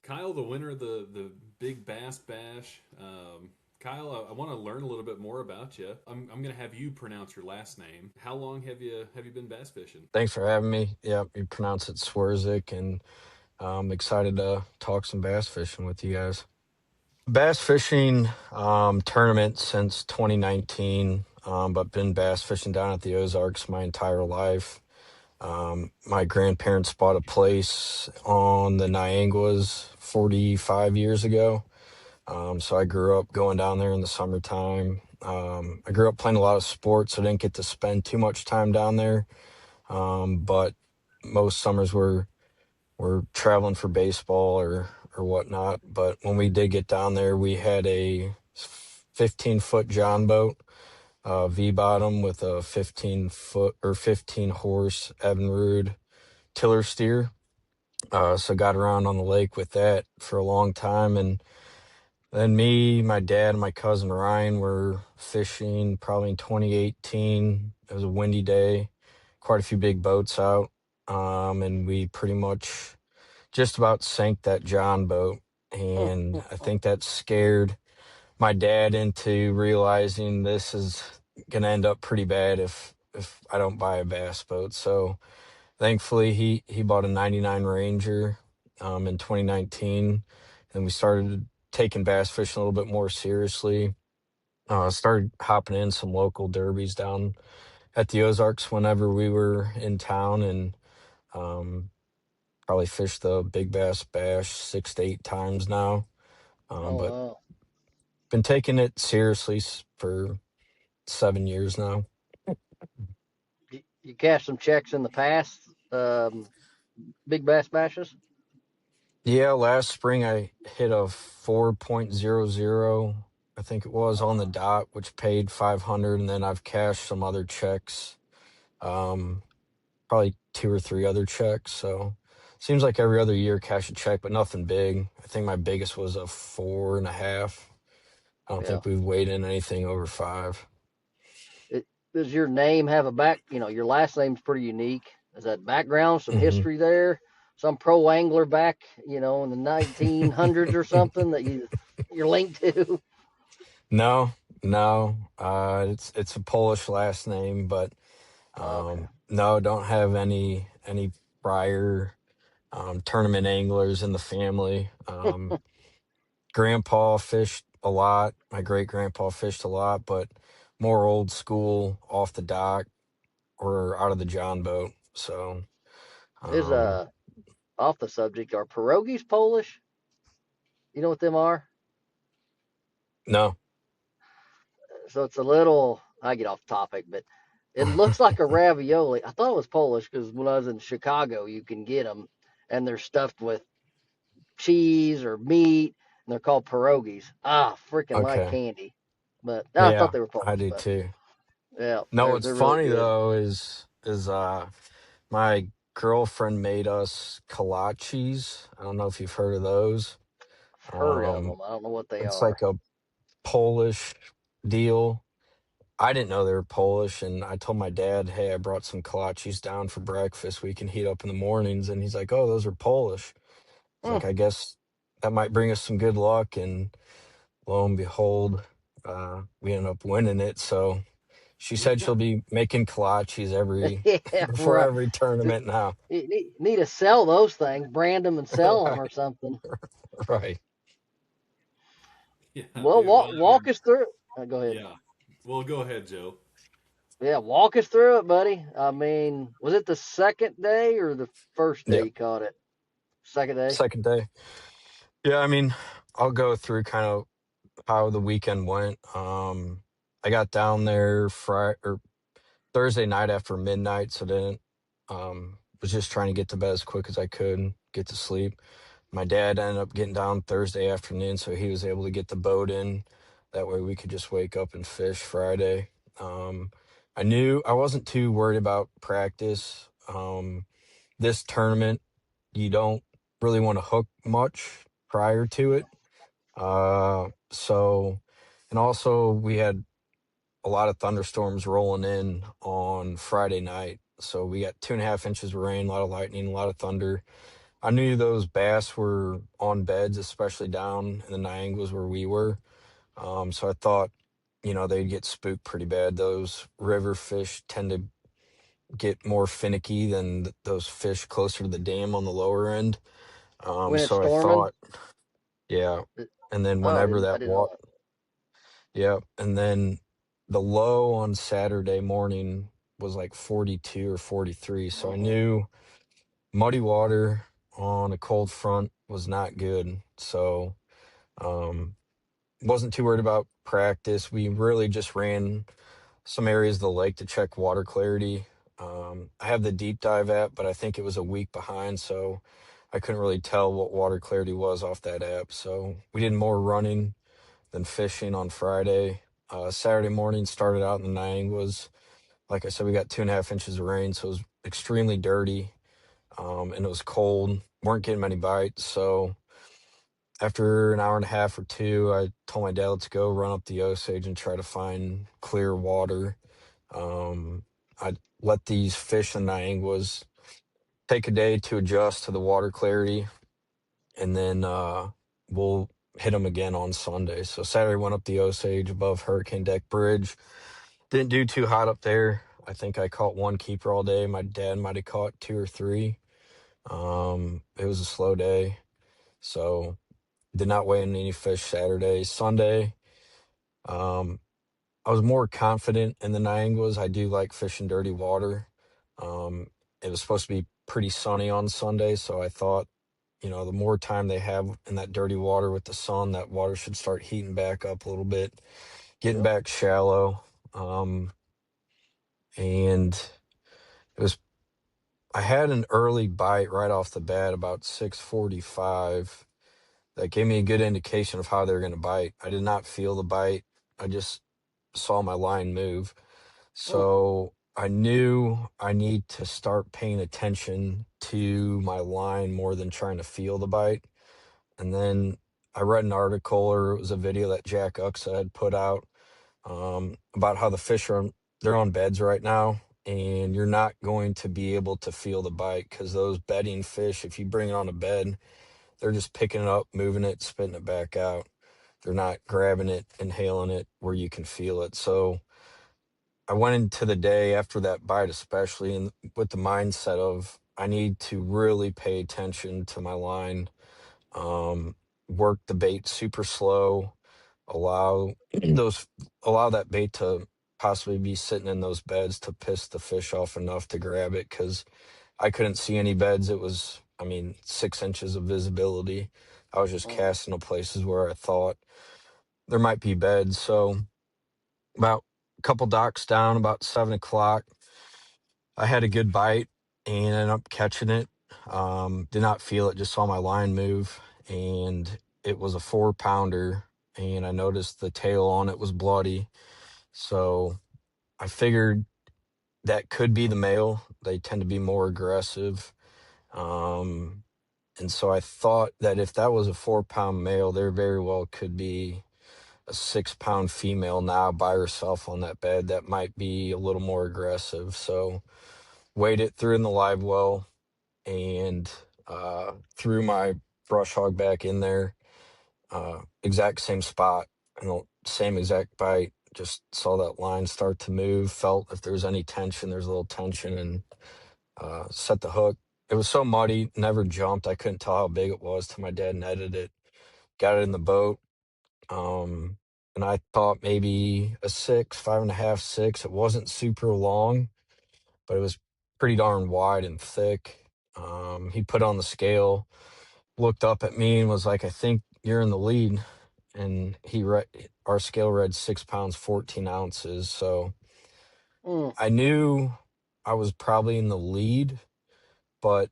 Kyle, the winner of the Big Bass Bash. Kyle, I want to learn a little bit more about you. I'm going to have you pronounce your last name. How long have you been bass fishing? Thanks for having me. Yeah, you pronounce it Swerczek, and I'm excited to talk some bass fishing with you guys. Bass fishing tournament since 2019, but been bass fishing down at the Ozarks my entire life. My grandparents bought a place on the Nianguas 45 years ago. So I grew up going down there in the summertime. I grew up playing a lot of sports, so I didn't get to spend too much time down there. But most summers were traveling for baseball or whatnot. But when we did get down there, we had a 15-foot John boat, V bottom with a 15-foot or 15-horse Evinrude tiller steer. So got around on the lake with that for a long time, and then me, my dad, and my cousin Ryan were fishing probably in 2018. It was a windy day, quite a few big boats out, and we pretty much just about sank that John boat. And I think that scared my dad into realizing this is gonna end up pretty bad if I don't buy a bass boat. So thankfully he bought a 99 Ranger in 2019, and we started taking bass fishing a little bit more seriously. Started hopping in some local derbies down at the Ozarks whenever we were in town, and um, probably fished the Big Bass Bash 6 to 8 times now. Oh But wow. been taking it seriously for 7 years now. You cashed some checks in the past, big bass bashes. Yeah, last spring I hit a 4.00, I think it was, on the Uh, dot, which paid 500, and then I've cashed some other checks, um, probably two or three other checks. So seems like every other year cash a check, but nothing big. I think my biggest was a 4.5. I don't yeah. think we've weighed in anything over five. Does your name have a back? Your last name's pretty unique. Is that background, some Hmm. history there? Some pro angler back, in the 1900s or something that you're linked to? No, no. It's a Polish last name, but Okay. no, don't have any prior tournament anglers in the family. Grandpa fished a lot. My great grandpa fished a lot, but more old school, off the dock or out of the John boat. So Is um, off the subject. Are pierogies Polish? You know what them are? no. So it's a little. I get off topic, but it looks like a ravioli. I thought it was Polish because when I was in Chicago, you can get them, and they're stuffed with cheese or meat, and they're called pierogies. Ah, freaking like Okay. candy. But I thought Yeah, they were I Polish. do But too. yeah, No, what's they're really funny good. though is my girlfriend made us kolaches. I don't know if you've heard of those. I've heard of Um, them. I don't know what they it's are. like a Polish deal. I didn't know they were Polish, and I told my dad, "Hey, I brought some kolaches down for breakfast. We can heat up in the mornings." And he's like, "Oh, those are Polish." It's Hmm. like, I guess that might bring us some good luck. And lo and behold, we ended up winning it. So she said she'll be making kolaches every Yeah, before right. every tournament now. Need to sell those things, brand them, and sell them or Right, something. right. Yeah, Well, yeah. Well, I walk mean, us through. Go ahead. yeah. Well, go ahead, Joe. Yeah, walk us through it, buddy. I mean, was it the second day or the first day Yep. you caught it? Second day. Second day. Yeah, I mean, I'll go through kind of how the weekend went. I got down there Friday or Thursday night after midnight, so then was just trying to get to bed as quick as I could, get to sleep. My dad ended up getting down Thursday afternoon, so he was able to get the boat in. That way we could just wake up and fish Friday. Um, I knew I wasn't too worried about practice. This tournament, you don't really want to hook much prior to it. So, and also we had a lot of thunderstorms rolling in on Friday night. So we got 2.5 inches of rain, a lot of lightning, a lot of thunder. I knew those bass were on beds, especially down in the Niangwas where we were. So I thought, they'd get spooked pretty bad. Those river fish tend to get more finicky than those fish closer to the dam on the lower end. When it's So I storming? thought, yeah. And then Oh, whenever I that didn't know that. yeah. And then the low on Saturday morning was like 42 or 43. So I Uh-huh. knew muddy water on a cold front was not good. So, um, wasn't too worried about practice. We really just ran some areas of the lake to check water clarity. I have the deep dive app, but I think it was a week behind, so I couldn't really tell what water clarity was off that app. So we did more running than fishing on Friday. Saturday morning started out in the Niangwas. Like I said, we got 2.5 inches of rain, so it was extremely dirty, and it was cold. Weren't getting many bites, so after an hour and a half or two, I told my dad, let's go run up the Osage and try to find clear water. I let these fish in Niangwas take a day to adjust to the water clarity, and then we'll hit them again on Sunday. So Saturday went up the Osage above Hurricane Deck Bridge. Didn't do too hot up there. I think I caught one keeper all day. My dad might have caught two or three. It was a slow day, so did not weigh in any fish Saturday. Sunday, um, I was more confident in the Niangwas. I do like fishing dirty water. Um, it was supposed to be pretty sunny on Sunday, so I thought, the more time they have in that dirty water with the sun, that water should start heating back up a little bit, getting Yep. back shallow. And it was I had an early bite right off the bat about 6:45 that gave me a good indication of how they were going to bite. I did not feel the bite. I just saw my line move. Mm. So I knew I need to start paying attention to my line more than trying to feel the bite. And then I read an article, or it was a video that Jack Uxa had put out, about how the fish they're on beds right now, and you're not going to be able to feel the bite because those bedding fish, if you bring it on a bed, they're just picking it up, moving it, spitting it back out. They're not grabbing it, inhaling it where you can feel it. So I went into the day after that bite, especially, and with the mindset of I need to really pay attention to my line, um, work the bait super slow, allow those allow that bait to possibly be sitting in those beds to piss the fish off enough to grab it, because I couldn't see any beds. It was, 6 inches of visibility. I was just Uh-huh. casting to places where I thought there might be beds. So about a couple docks down, about 7 o'clock, I had a good bite and ended up catching it. Did not feel it, just saw my line move, and it was a 4 pounder. And I noticed the tail on it was bloody. So I figured that could be the male. They tend to be more aggressive. Um, and so I thought that if that was a 4 pound male, there very well could be a 6 pound female now by herself on that bed that might be a little more aggressive. So weighed it, threw in the live well, and threw my brush hog back in there. Exact same spot and the same exact bite. Just saw that line start to move, felt if there's any tension, there's a little tension, and set the hook. It was so muddy, never jumped. I couldn't tell how big it was till my dad netted it, got it in the boat. Um, and I thought maybe a six, 5.5, six. It wasn't super long, but it was pretty darn wide and thick. He put on the scale, looked up at me, and was like, "I think you're in the lead." And our scale read 6 pounds, 14 ounces. So Mm. I knew I was probably in the lead, but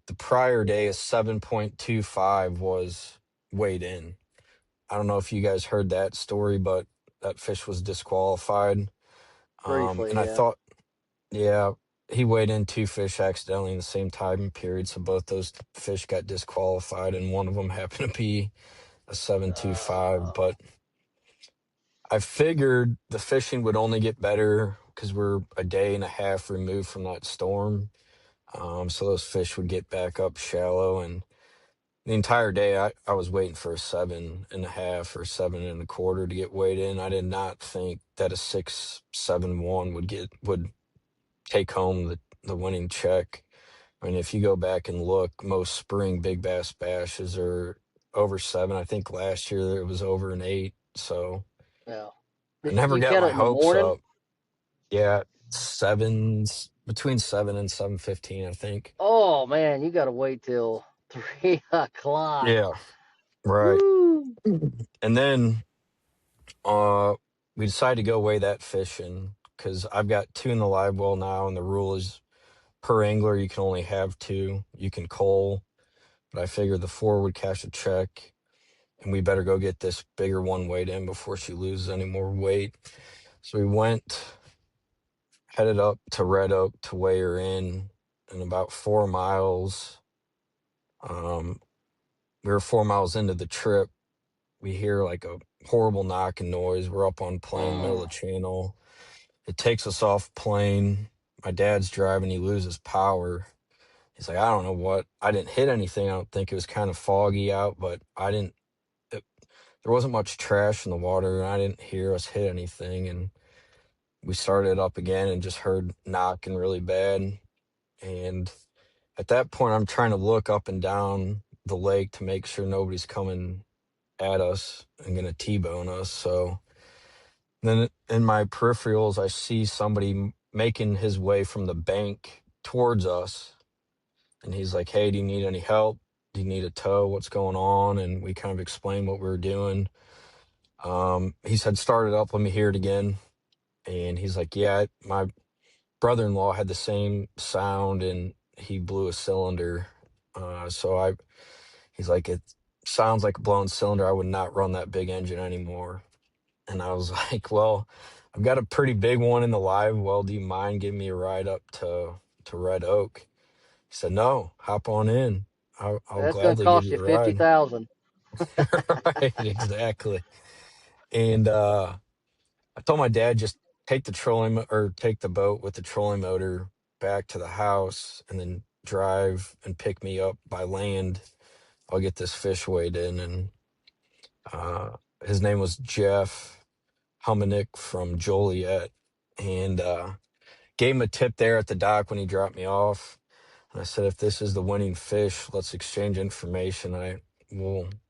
the prior day, a 7.25 was weighed in. I don't know if you guys heard that story, but that fish was disqualified. And Briefly, I yeah. thought, yeah, he weighed in two fish accidentally in the same time period. So both those fish got disqualified, and one of them happened to be a 7.25. Uh, But I figured the fishing would only get better because we're a day and a half removed from that storm. So those fish would get back up shallow, and the entire day I was waiting for a 7.5 or 7.25 to get weighed in. I did not think that a 6.71 would take home the winning check. I mean, if you go back and look, most spring big bass bashes are over 7. I think last year it was over an 8. So Yeah. I never You got catch it my in the hopes morning? up. Yeah, sevens between 7 and 7:15, I think. Oh man, you got to wait till 3 o'clock. Yeah, right. Woo! And then uh we decided to go weigh that fish in because I've got two in the live well now, and the rule is per angler you can only have two. You can cull, but I figured the four would cash a check, and we better go get this bigger one weighed in before she loses any more weight. So we headed up to Red Oak to weigh her in, and about 4 miles. Um, we were 4 miles into the trip. We hear like a horrible knocking noise. We're up on plane, middle of the channel. It takes us off plane. My dad's driving. He loses power. He's like, I don't know what. I didn't hit anything. I don't think. It was kind of foggy out, but I didn't. It, there wasn't much trash in the water, and I didn't hear us hit anything. And we started up again and just heard knocking really bad. And at that point, I'm trying to look up and down the lake to make sure nobody's coming at us and going to T-bone us. So then in my peripherals, I see somebody making his way from the bank towards us. And he's like, hey, do you need any help? Do you need a tow? What's going on? And we kind of explained what we were doing. He said, start it up. Let me hear it again. And he's like, yeah, my brother-in-law had the same sound and he blew a cylinder. He's like, it sounds like a blown cylinder. I would not run that big engine anymore. And I was like, well, I've got a pretty big one in the live well. Do you mind giving me a ride up to Red Oak? He said, no, hop on in. I'll That's gonna gladly give cost you you a fifty ride. thousand. Right, exactly. And I told my dad, just take the take the boat with the trolling motor back to the house and then drive and pick me up by land. I'll get this fish weighed in. And uh, his name was Jeff Humanick from Joliet. And gave him a tip there at the dock when he dropped me off. And I said, if this is the winning fish, let's exchange information.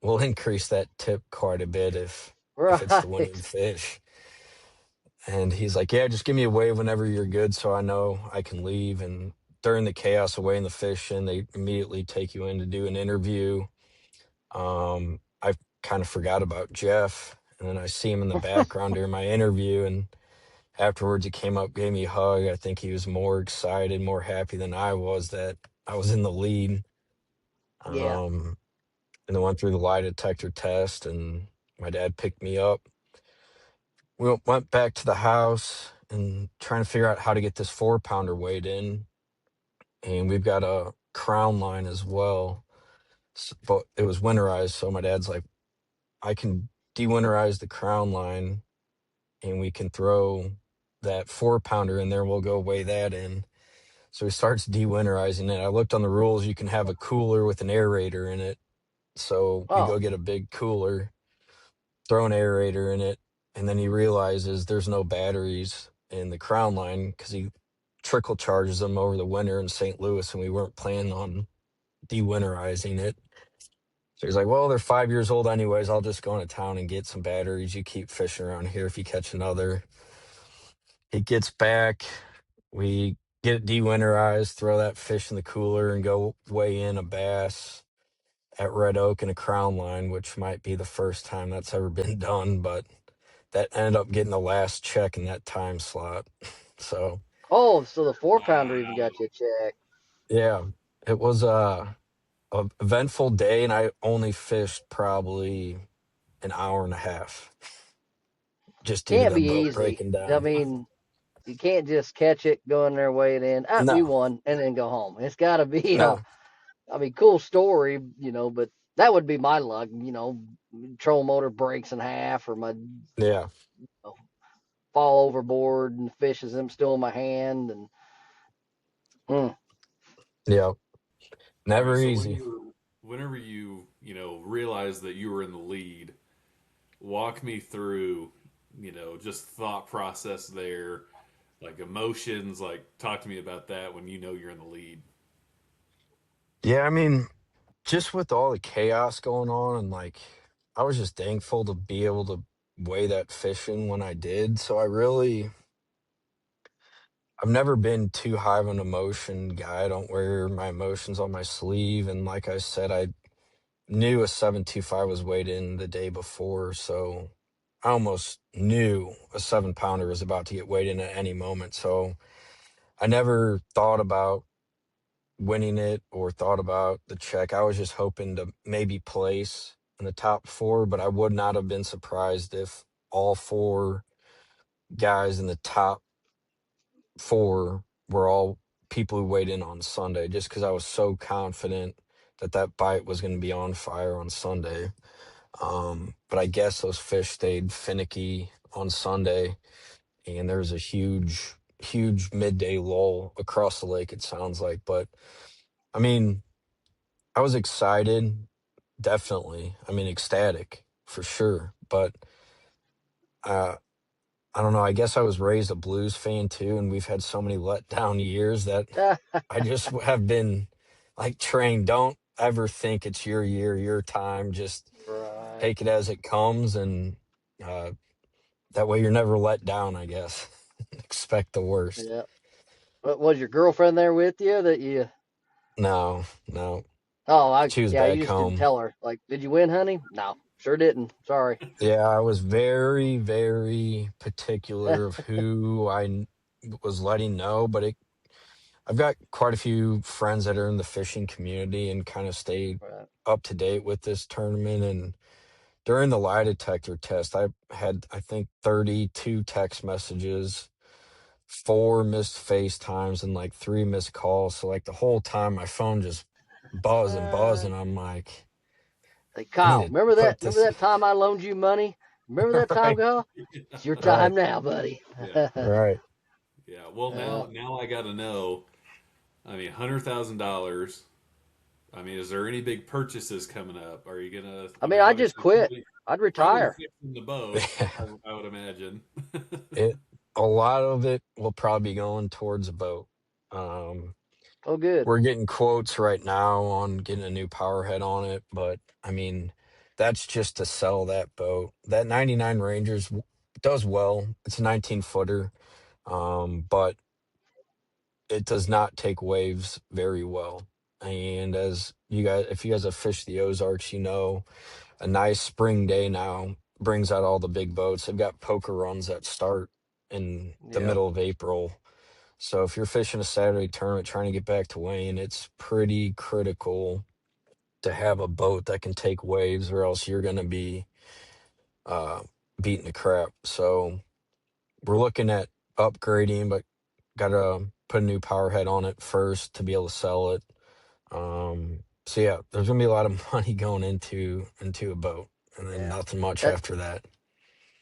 We'll increase that tip quite a bit if it's the winning Right. fish. And he's like, yeah, just give me a wave whenever you're good so I know I can leave. And during the chaos of weighing the fish in, they immediately take you in to do an interview. I kind of forgot about Jeff. And then I see him in the background during my interview. And afterwards, he came up, gave me a hug. I think he was more excited, more happy than I was that I was in the lead. Yeah. Um, and then went through the lie detector test, and my dad picked me up. We went back to the house and trying to figure out how to get this 4-pounder weighed in. And we've got a crown line as well, but it was winterized. So my dad's like, I can de-winterize the crown line and we can throw that 4-pounder in there. We'll go weigh that in. So he starts de-winterizing it. I looked on the rules. You can have a cooler with an aerator in it. So we Oh, go get a big cooler, throw an aerator in it, and then he realizes there's no batteries in the crown line because he trickle charges them over the winter in St. Louis, and we weren't planning on de-winterizing it. So he's like, well, they're 5 years old anyways. I'll just go into town and get some batteries. You keep fishing around here if you catch another. He gets back. We get it de-winterized, throw that fish in the cooler, and go weigh in a bass at Red Oak in a crown line, which might be the first time that's ever been done, but that ended up getting the last check in that time slot. So oh, so the 4 pounder even Wow. got you a check. yeah, it was a eventful day, and I only fished probably an hour and a half just due to Can't the be boat easy. breaking I down. mean, you can't just catch it, go in there, weigh it in. Ah, you No, won, and then go home. It's got to be a, no, I mean, cool story, but that would be my luck. Troll motor breaks in half, or my yeah. fall overboard, and the fish is still in my hand, and mm, Yep. All right. Never So easy. whenever you realized that you were in the lead, walk me through, just thought process there, like emotions, like talk to me about that when you know you're in the lead. Yeah, I mean, just with all the chaos going on, and like, I was just thankful to be able to weigh that fishing when I did. So I've never been too high of an emotion guy. I don't wear my emotions on my sleeve. And like I said, I knew a 725 was weighed in the day before. So I almost knew a 7 pounder was about to get weighed in at any moment. So I never thought about winning it or thought about the check. I was just hoping to maybe place in the top four, but I would not have been surprised if all four guys in the top four were all people who weighed in on Sunday, just because I was so confident that that bite was going to be on fire on Sunday. But I guess those fish stayed finicky on Sunday, and there was a huge midday lull across the lake, it sounds like. But I mean, I was excited, definitely. I mean, ecstatic for sure. But uh, I don't know. I guess I was raised a blues fan too, and we've had so many letdown years that I just have been like trained. Don't ever think it's your year, your time. Just Right. take it as it comes, and uh, that way you're never let down. I guess. Expect the worst. Yeah. What was your girlfriend there with you that you? No, no. Oh, I She was yeah. You back just didn't home. tell her. Like, did you win, honey? No, sure didn't. Sorry. Yeah, I was very, very particular of who was letting know, but I've got quite a few friends that are in the fishing community and kind of stay Right. up to date with this tournament. And during the lie detector test, I had, I think, 32 text messages, four missed FaceTimes, and like three missed calls. So, like, the whole time my phone just buzz, Uh, and I'm like, Hey I need Kyle, to remember that? put Remember this that time I loaned you money? Remember that time, right, Kyle? It's your right, time now, buddy. Yeah. right. Yeah. Well, uh, now I got to know. I mean, $100,000. I mean, is there any big purchases coming up? Are you gonna? I I mean, mean, I just obviously, quit. probably, I'd probably retire. fixing the boat. I would imagine. It A lot of it will probably be going towards a boat. Um, Oh, good. we're getting quotes right now on getting a new power head on it, but I mean, that's just to sell that boat. That 99 Rangers does well. It's a 19 footer, but it does not take waves very well. And as you guys, if you guys have fished the Ozarks, you know a nice spring day now brings out all the big boats. They've got poker runs that start in the Yep. middle of April. So if you're fishing a Saturday tournament trying to get back to Wayne, it's pretty critical to have a boat that can take waves, or else you're going to be uh, beating the crap. So we're looking at upgrading, but got to put a new power head on it first to be able to sell it. So yeah, there's gonna be a lot of money going into a boat, and then Yeah. nothing much That after that.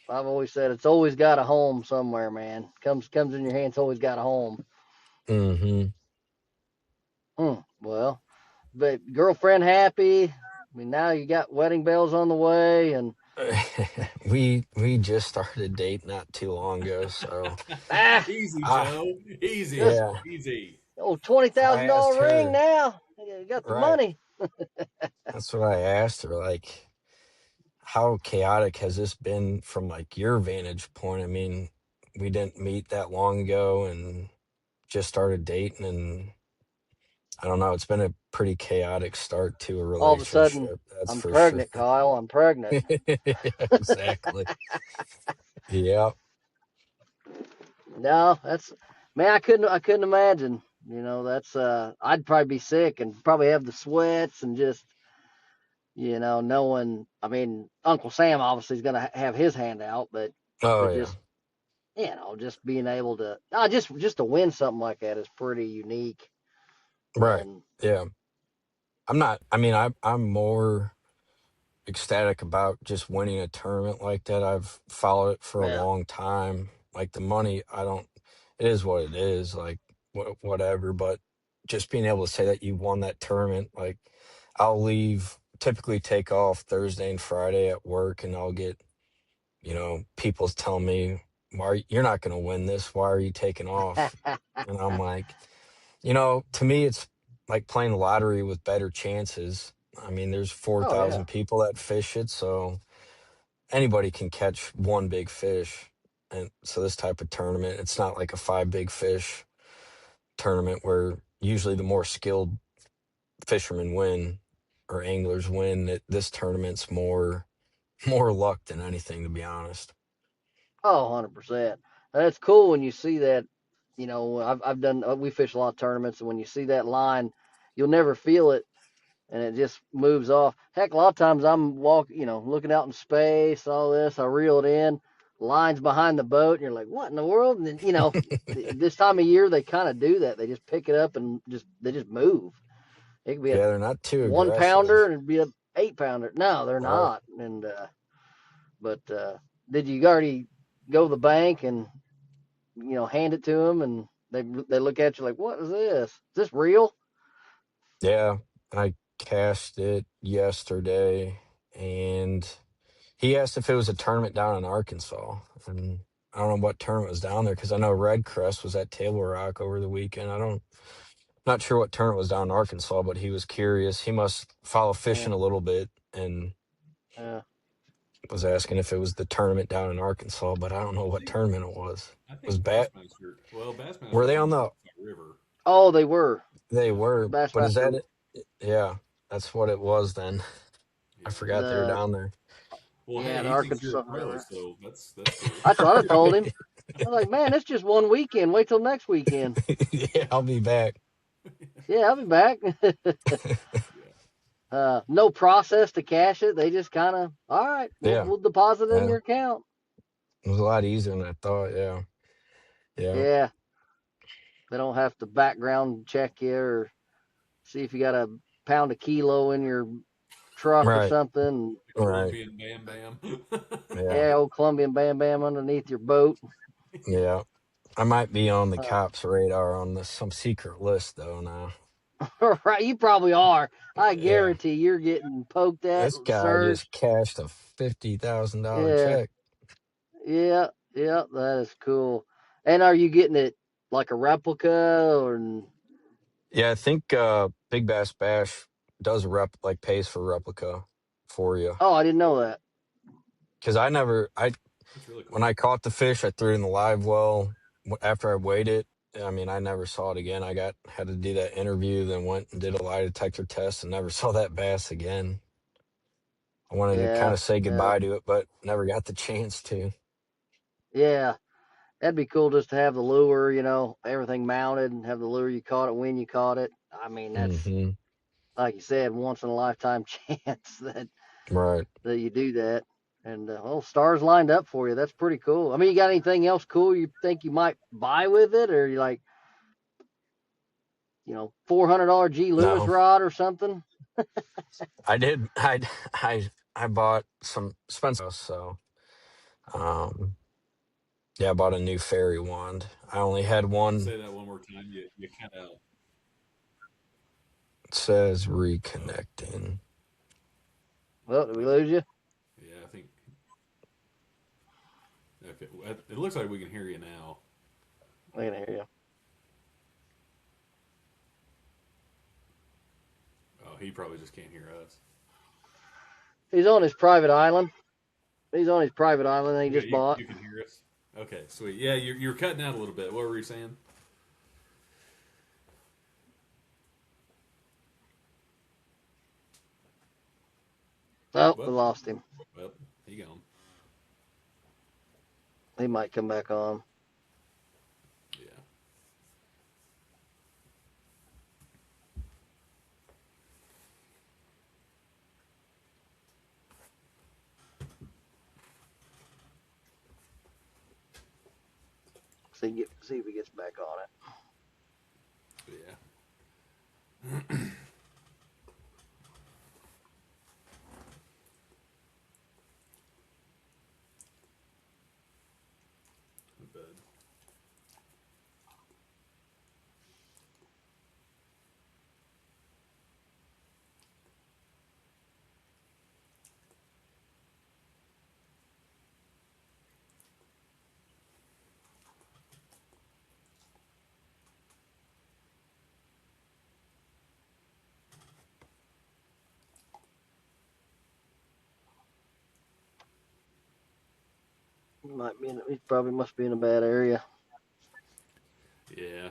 I've always said it's always got a home somewhere, man. Comes in your hands, always got a home. Hmm. Well, but girlfriend happy. I mean, now you got wedding bells on the way, and We just started date not too long ago, so ah, Easy, I Joe. Easy, just yeah, easy. oh twenty I thousand asked dollar ring her, now. You got the right. money. That's what I asked her, like, how chaotic has this been from like your vantage point? I mean, we didn't meet that long ago and just started dating, and I don't know, it's been a pretty chaotic start to a All of a sudden, relationship, that's I'm for sure. pregnant, Kyle. I'm pregnant. Exactly. Yeah. No, that's man. I couldn't imagine. That's I'd probably be sick and probably have the sweats and just knowing. I mean, Uncle Sam obviously is gonna have his hand out, but Oh yeah. just just being able to just to win something like that is pretty unique. Right. And Yeah. I'm not, I mean, I'm more ecstatic about just winning a tournament like that. I've followed it for a yeah, long time. Like the money, I don't, it is what it is, like whatever, but just being able to say that you won that tournament, like I'll leave, typically take off Thursday and Friday at work, and I'll get, people's telling me, why you're not going to win this? Why are you taking off? And I'm like, to me, it's like playing the lottery with better chances. I mean, there's Oh yeah. 4,000 people that fish it, so anybody can catch one big fish. And so this type of tournament, it's not like a five big fish tournament where usually the more skilled fishermen win or anglers win. This tournament's more luck than anything, to be honest. Oh, 100%. That's cool when you see that. I've done. We fish a lot of tournaments, and when you see that line, you'll never feel it, and it just moves off. Heck, a lot of times I'm looking out in space, all this. I reel it in, lines behind the boat, and you're like, what in the world? And then, this time of year they kind of do that. They just pick it up and they just move. It could be a Yeah, they're not too 1 pounder aggressive. and it'd be a 8 pounder. No, they're Right. not. And but did you already go to the bank and hand it to them, and they look at you like, what is this? Is this real? Yeah, I cashed it yesterday, and he asked if it was a tournament down in Arkansas, and I don't know what tournament was down there because I know Red Crest was at Table Rock over the weekend. Not sure what tournament was down in Arkansas, but he was curious. He must follow Yeah, fishing a little bit and yeah. was asking if it was the tournament down in Arkansas, but I don't know I what think tournament it was. I Was think Bat? Bassmaster. Well, Were Bassmaster's they on on the the? Arkansas River. Oh, they were. They were, but is that Bassmaster. it? Yeah, that's what it was then. I Yeah. forgot they were The down there. Well, Yeah, hey, the he thinks you're a Arkansas pro, River. so that's cool. That's what I told him. I was like, man, it's just one weekend. Wait till next weekend. Yeah, I'll be back. Yeah, I'll be back. Yeah. No process to cash it. They just kind of, all right, we'll, Yeah, we'll deposit it in yeah. your account. It was a lot easier than I thought. Yeah, yeah. Yeah, they don't have to background check you or see if you got a pound a kilo in your truck or Right, something. The right. Colombian Bam Bam. Yeah, Yeah, old Colombian Bam Bam underneath your boat. yeah. I might be on the Uh, cops' radar on some secret list though now. right, you probably are. I Yeah, guarantee you're getting poked at, this guy just searched. cashed a $50,000 Yeah, check. yeah, yeah. That is cool. And are you getting it like a replica or? Yeah, I think Big Bass Bash does pays for replica for you. Oh, I didn't know that. Because I That's really when cool. I caught the fish, I threw it in the live well. After I weighed it, I mean, I never saw it again. Had to do that interview, then went and did a lie detector test, and never saw that bass again. I wanted to kind Yeah, of say yeah, goodbye to it, but never got the chance to. yeah. That'd be cool just to have the lure, everything mounted and have the lure you caught it when you caught it. I mean, that's Hmm. like you said, once in a lifetime chance Right. that you do that. And well, stars lined up for you. That's pretty cool. I mean, you got anything else cool you think you might buy with it, or you like, $400 G Lewis No, rod or something? I did. I bought some Spencer, so um, yeah, I bought a new fairy wand. I only had one. Say that one more time. You kind of. It says Oh, reconnecting. Well, did we okay. lose you? Yeah, I think. Okay. It looks like we can hear you now. I can hear you. Oh, he probably just can't hear us. He's on his private island. He's on his private island that he Okay, just bought. you can hear us. Okay, sweet. Yeah, you're cutting out a little bit. What were you saying? Oh, we Well, lost him. well, he gone. He might come back on. Yeah. See if he gets back on it. Yeah. But He probably must be in a bad area. Yeah,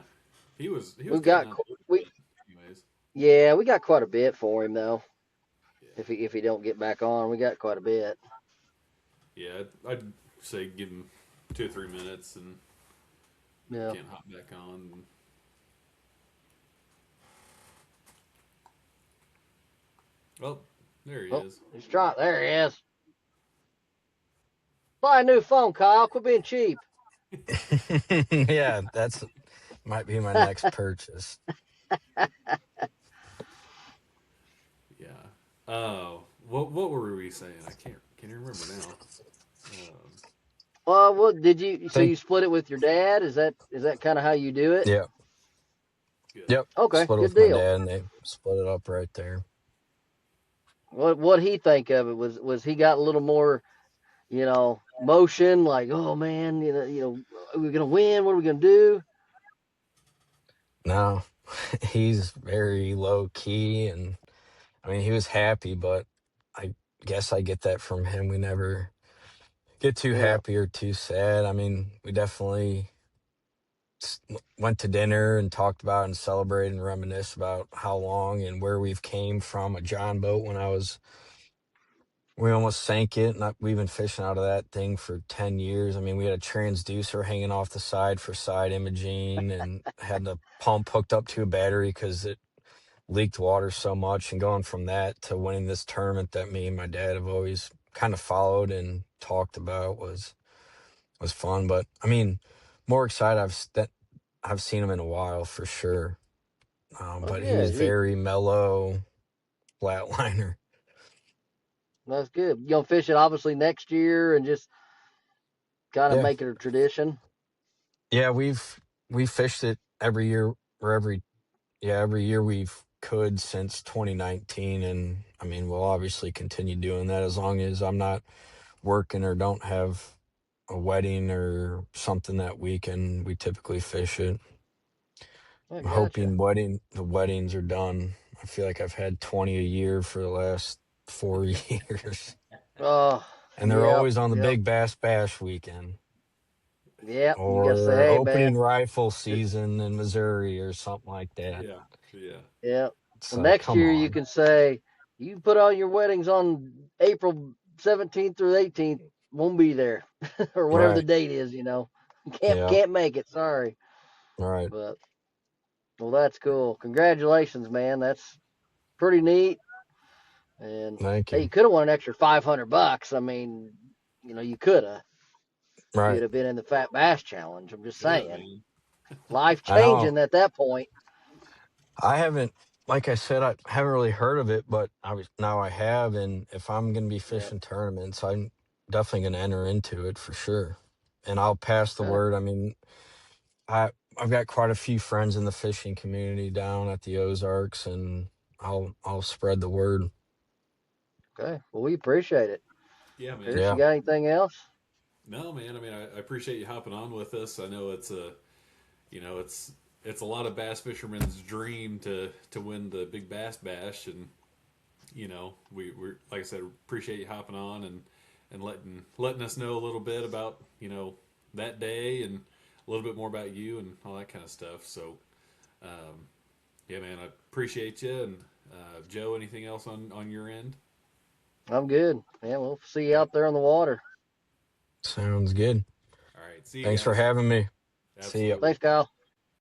he was We getting got on a little we bit, anyways. yeah, we got quite a bit for him though. Yeah, If he don't get back on, we got quite a bit. yeah. I'd say give him 2 or 3 minutes and Yeah. can't hop back on. Oh, there he Oh, is. he's trying. There he is. Buy a new phone, Kyle. Quit being cheap. Yeah, that's might be my next purchase. Yeah. Oh, what were we saying? I can't even remember now. Um, What did you? So Think you split it with your dad? Is that kind of how you do it? yeah. good. Yep. Okay, Split it good with my deal. dad and they split it up right there. What he think of it? Was he got a little more, motion, like, oh man, are we gonna win? What are we gonna do? No. He's very low key and I mean he was happy, but I guess I get that from him. We never get too Yeah. happy or too sad. I mean, we definitely s- went to dinner and talked about and celebrated and reminisced about how long and where we've came from. A John boat when we almost sank it, and we've been fishing out of that thing for 10 years. I mean, we had a transducer hanging off the side for side imaging and had the pump hooked up to a battery because it leaked water so much. And going from that to winning this tournament that me and my dad have always kind of followed and talked about was fun. But I mean, more excited I've seen him in a while for sure. Oh But he yeah, was very mellow, flatliner. that's good. You gonna fish it obviously next year and just kind of Yeah, make it a tradition. yeah, we fished it every year or every year we've could since 2019, and I mean we'll obviously continue doing that as long as I'm not working or don't have a wedding or something that weekend. We typically fish it. I I'm gotcha. hoping the weddings are done. I feel like I've had 20 a year for the last 4 years. Oh, And they're yep, always on the yep, big bass bash weekend yep. You gotta say, or hey man, opening rifle season in Missouri or something like that. Yeah, yeah, yep. It's Well, like, next come year you on. can say you can put all your weddings on April 17th through 18th. Won't be there, or whatever the Right. date is. Can't Yeah. can't make it. Sorry, Right. but well, that's cool. Congratulations, man. That's pretty neat. And Thank hey, you you. could have won an extra $500. I mean, you could have if you'd Right. have been in the Fat Bass Challenge. I'm just should have, saying, man. life I know. changing at that point. I haven't, like I said, I haven't really heard of it, but now I have. And if I'm going to be Yeah. fishing tournaments, I'm definitely going to enter into it for sure. And I'll pass the Okay. word. I mean, I've got quite a few friends in the fishing community down at the Ozarks, and I'll spread the word. Okay. Well, we appreciate it. Yeah, man. Pierce, you Yeah. got anything else? No, man. I mean, I appreciate you hopping on with us. I know it's a lot of bass fishermen's dream to win the big bass bash, and we like I said, appreciate you hopping on and letting us know a little bit about that day and a little bit more about you and all that kind of stuff. So, yeah, man, I appreciate you. And Joe, anything else on your end? I'm good. Yeah, we'll see you All right, out there on the water. Sounds good. all right. See you Thanks for guys. having me. See ya. Absolutely. Thanks, Kyle.